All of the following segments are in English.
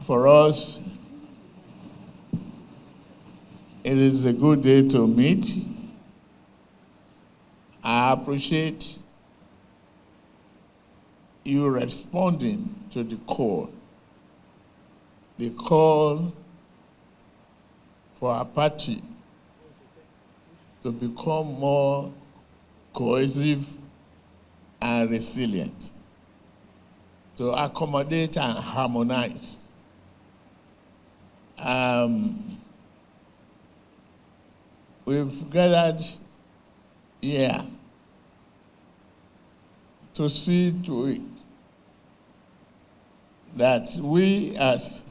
For us, it is a good day to meet. I appreciate you responding to the call for our party to become more cohesive and resilient, to accommodate and harmonize. We've gathered here to see to it that we as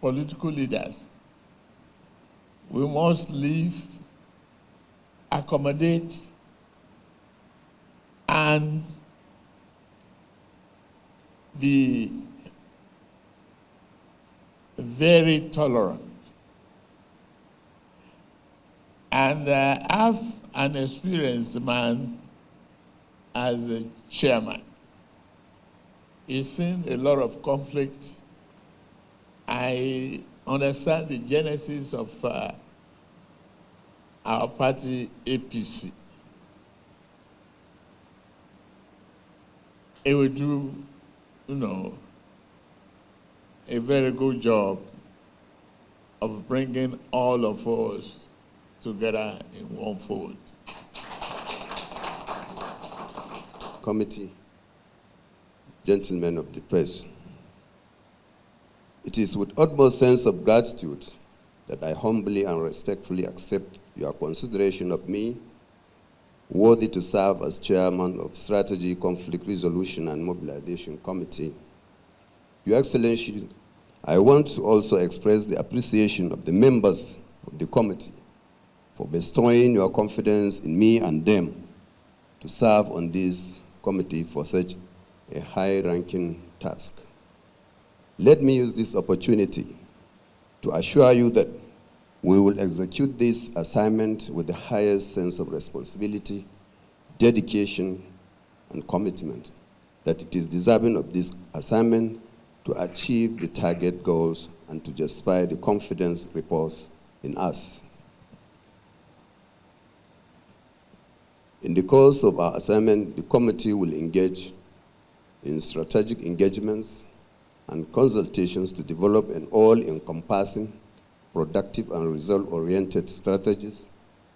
political leaders, we must live, accommodate, and be very tolerant. And have an experienced man as a chairman. He's seen a lot of conflict. I understand the genesis of our party, APC. He will do, a very good job of bringing all of us together in one fold. Committee, gentlemen of the press, it is with utmost sense of gratitude that I humbly and respectfully accept your consideration of me worthy to serve as chairman of Strategy, Conflict Resolution and Mobilization Committee. Your Excellency, I want to also express the appreciation of the members of the committee for bestowing your confidence in me and them to serve on this committee for such a high-ranking task. Let me use this opportunity to assure you that we will execute this assignment with the highest sense of responsibility, dedication, and commitment, that it is deserving of this assignment to achieve the target goals and to justify the confidence reposed in us. In the course of our assignment, the committee will engage in strategic engagements and consultations to develop an all-encompassing, productive, and result-oriented strategies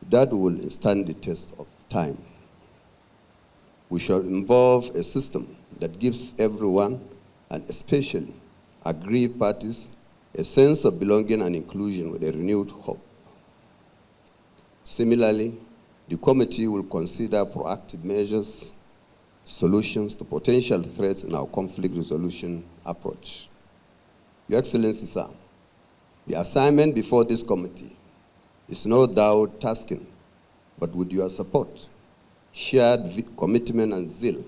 that will stand the test of time. We shall involve a system that gives everyone, and especially aggrieved parties, a sense of belonging and inclusion with a renewed hope. Similarly, the committee will consider proactive measures, solutions to potential threats in our conflict resolution approach. Your Excellency, sir, the assignment before this committee is no doubt tasking, but with your support, shared commitment and zeal,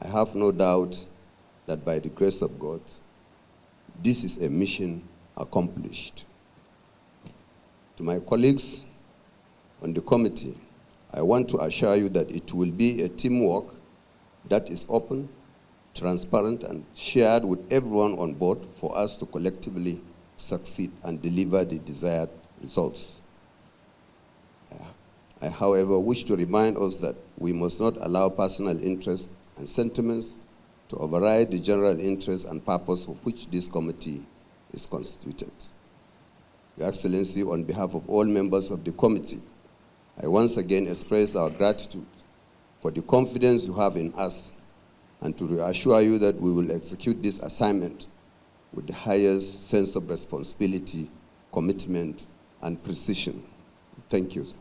I have no doubt that by the grace of God, this is a mission accomplished. To my colleagues on the committee, I want to assure you that it will be a teamwork that is open, transparent, and shared with everyone on board for us to collectively succeed and deliver the desired results. I, however, wish to remind us that we must not allow personal interests and sentiments to override the general interest and purpose for which this committee is constituted. Your Excellency, on behalf of all members of the committee, I once again express our gratitude for the confidence you have in us and to reassure you that we will execute this assignment with the highest sense of responsibility, commitment, and precision. Thank you, sir.